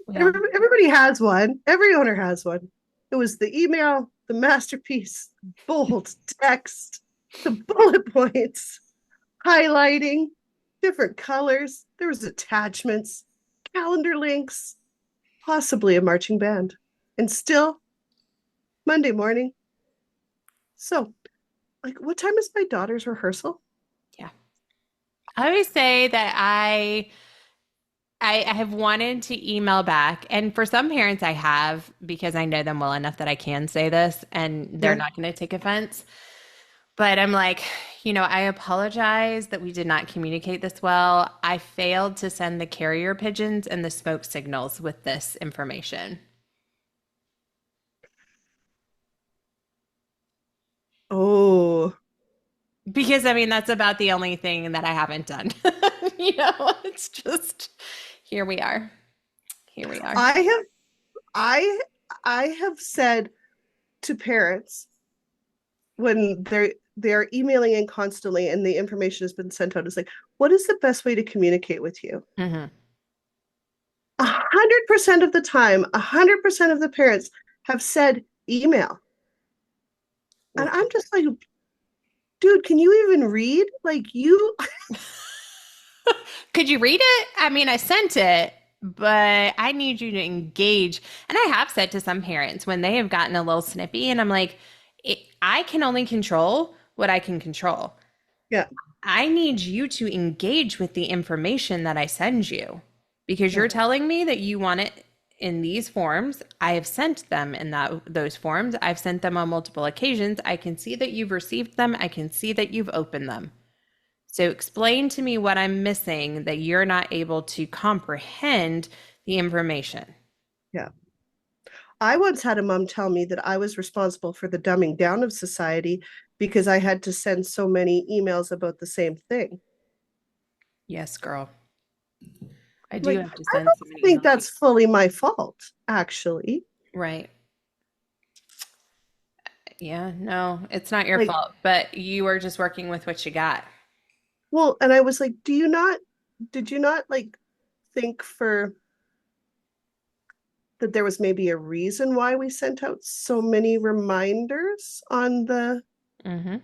well, Everybody has one. Every owner has one. It was the email, the masterpiece, bold text, the bullet points, highlighting, different colors. There was attachments, calendar links, possibly a marching band. And still Monday morning. So, like, what time is my daughter's rehearsal? yeah. I always say that I have wanted to email back, and for some parents, I have because I know them well enough that I can say this, and they're Yeah. not going to take offense. But I'm like, I apologize that we did not communicate this well. I failed to send the carrier pigeons and the smoke signals with this information. Oh, Because I mean, that's about the only thing that I haven't done. It's just here we are. Here we are. I have I I have said to parents when they're emailing in constantly and the information has been sent out is like, what is the best way to communicate with you? Hmm. 100% of the time, 100% of the parents have said email. And I'm just like, dude, can you even read? Like you Could you read it? I mean, I sent it, but I need you to engage. And I have said to some parents when they have gotten a little snippy, and I'm like, I can only control what I can control. Yeah, I need you to engage with the information that I send you because yeah, you're telling me that you want it in these forms. I have sent them in those forms. I've sent them on multiple occasions. I can see that you've received them. I can see that you've opened them. So explain to me what I'm missing that you're not able to comprehend the information. yeah. I once had a mom tell me that I was responsible for the dumbing down of society because I had to send so many emails about the same thing. Yes, girl. I do Like, have to I send so don't many think emails. that's fully my fault, actually. Right. Yeah, no, it's not your Like, fault, but you are just working with what you got. well, and I was like, did you not like think for that there was maybe a reason why we sent out so many reminders on the Hmm.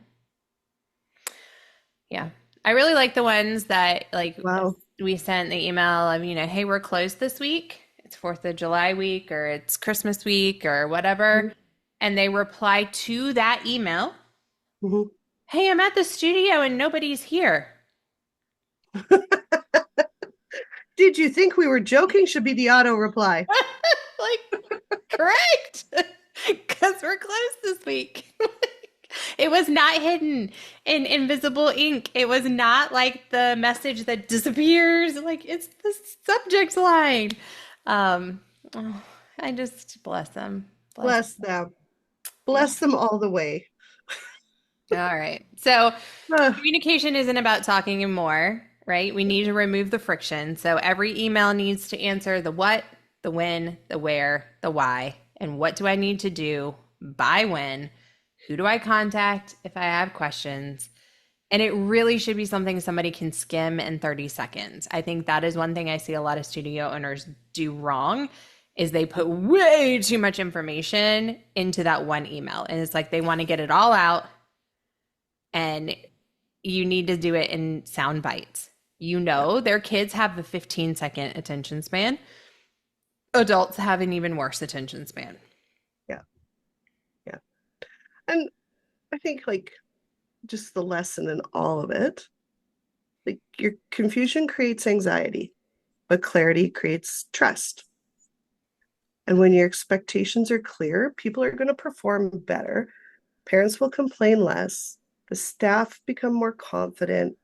Yeah. I really like the ones that like wow. we sent the email of, hey, we're closed this week. It's 4th of July week or it's Christmas week or whatever. Mhm. And they reply to that email, Mhm. hey, I'm at the studio and nobody's here. Did you think we were joking? Should be the auto reply. Like, correct. Because we're closed this week. It was not hidden in invisible ink. It was not like the message that disappears. Like it's the subject line. Um, oh, I just bless them. Bless. Bless them. Yeah. Bless them all the way. All right. So Uh, communication isn't about talking and more, right? We need to remove the friction. So every email needs to answer the what, the when, the where, the why, and what do I need to do by when? Who do I contact if I have questions? And it really should be something somebody can skim in 30 seconds. I think that is one thing I see a lot of studio owners do wrong is they put way too much information into that one email. And it's like they want to get it all out and you need to do it in sound bites. yeah, Their kids have the 15-second attention span. Adults have an even worse attention span. yeah, yeah. think like just the lesson in all of it, like your confusion creates anxiety, but clarity creates trust. And when your expectations are clear, people are going to perform better. Parents will complain less. The staff become more confident.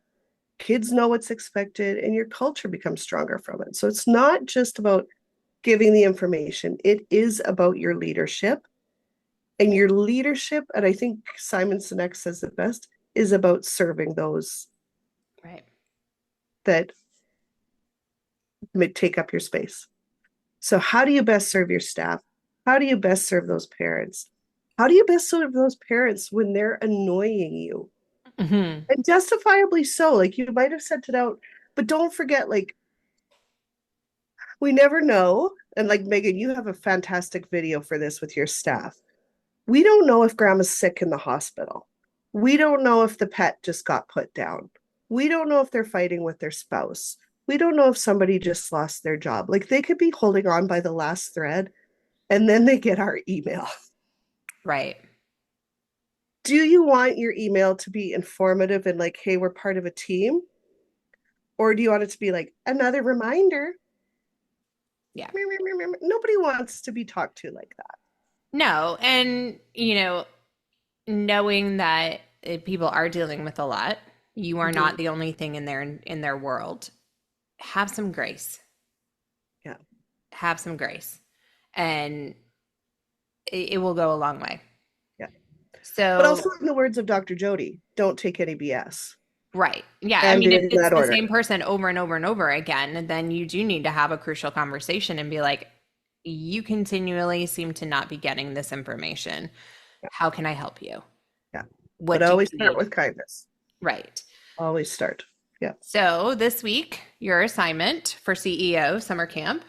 Kids know what's expected, and your culture becomes stronger from it. So it's not just about giving the information, it is about your leadership. And your leadership, and I think Simon Sinek says it best, is about serving those Right. that take up your space. So, how do you best serve your staff? How do you best serve those parents? How do you best serve those parents when they're annoying you? Mm-hmm. And justifiably so. Like, you might have sent it out, but don't forget, like, we never know. And like Megan, you have a fantastic video for this with your staff. We don't know if grandma's sick in the hospital. We don't know if the pet just got put down. We don't know if they're fighting with their spouse. We don't know if somebody just lost their job. Like they could be holding on by the last thread and then they get our email. Right. Do you want your email to be informative and like, hey, we're part of a team? Or do you want it to be like another reminder? Yeah. Nobody wants to be talked to like that. No. And, knowing that people are dealing with a lot, you are not the only thing in their world. Have some grace. Yeah. Have some grace. And it will go a long way. Yeah. But So, also in the words of Dr. Jody, don't take any BS. right. Yeah. I And mean, if in it's that the order. same person over and over and over again, then you do need to have a crucial conversation and be like, you continually seem to not be getting this information. Yeah. How can I help you? Yeah. What But do always you start need? with kindness. Right. Always start. Yeah. So this week, your assignment for CEO summer camp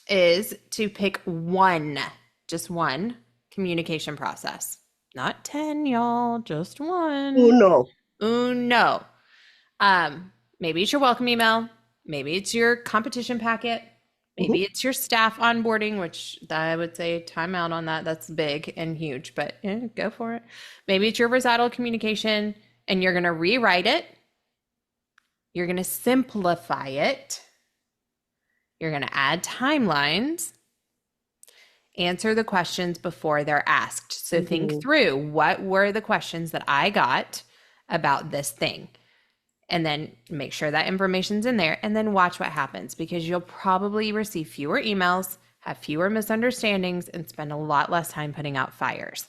is to pick one, just one communication process. Not 10, y'all, just Oh one. no. Uno. Maybe it's your welcome email. Maybe it's your competition packet. Maybe it's your staff onboarding, which I would say time out on that. That's big and huge, but go for it. Maybe it's your recital communication and you're going to rewrite it. You're going to simplify it. You're going to add timelines. Answer the questions before they're asked. So think through, what were the questions that I got about this thing? And then make sure that information's in there and then watch what happens, because you'll probably receive fewer emails, have fewer misunderstandings, and spend a lot less time putting out fires.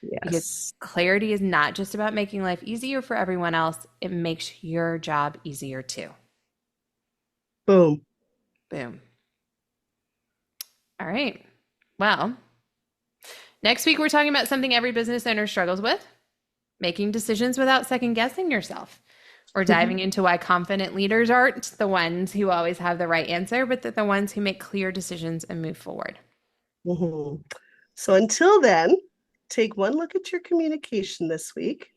Yes. Because clarity is not just about making life easier for everyone else. It makes your job easier too. Boom. Boom. All right. Well, next week we're talking about something every business owner struggles with: making decisions without second guessing yourself. We're diving into why confident leaders aren't the ones who always have the right answer, but they're the ones who make clear decisions and move forward. So until then, take one look at your communication this week.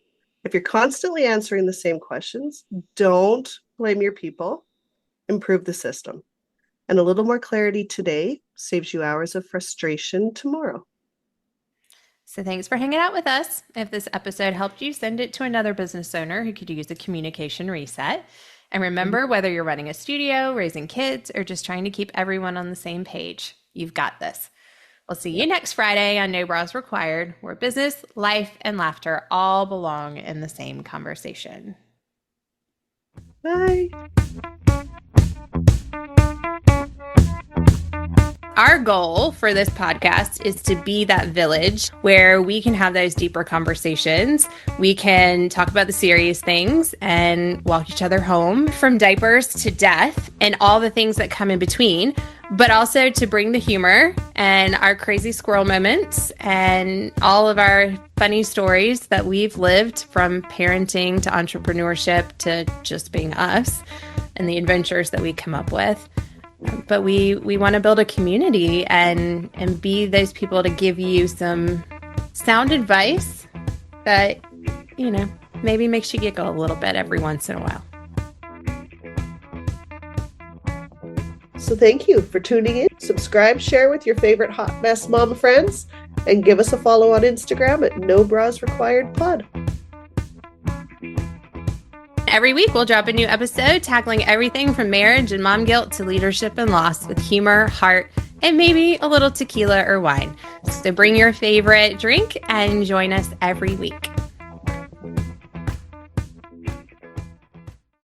If you're constantly answering the same questions, don't blame your people. Improve the system. And a little more clarity today saves you hours of frustration tomorrow. So thanks for hanging out with us. If this episode helped you, send it to another business owner who could use a communication reset. And remember, whether you're running a studio, raising kids, or just trying to keep everyone on the same page, you've got this. We'll see you next Friday on No Bras Required, where business, life, and laughter all belong in the same conversation. Bye. Our goal for this podcast is to be that village where we can have those deeper conversations. We can talk about the serious things and walk each other home from diapers to death and all the things that come in between, but also to bring the humor and our crazy squirrel moments and all of our funny stories that we've lived, from parenting to entrepreneurship to just being us, and the adventures that we come up with. But we want to build a community and be those people to give you some sound advice that, maybe makes you giggle a little bit every once in a while. So thank you for tuning in. Subscribe, share with your favorite hot mess mom friends, and give us a follow on Instagram at No Bras Required Pod. Every week, we'll drop a new episode tackling everything from marriage and mom guilt to leadership and loss with humor, heart, and maybe a little tequila or wine. So bring your favorite drink and join us every week.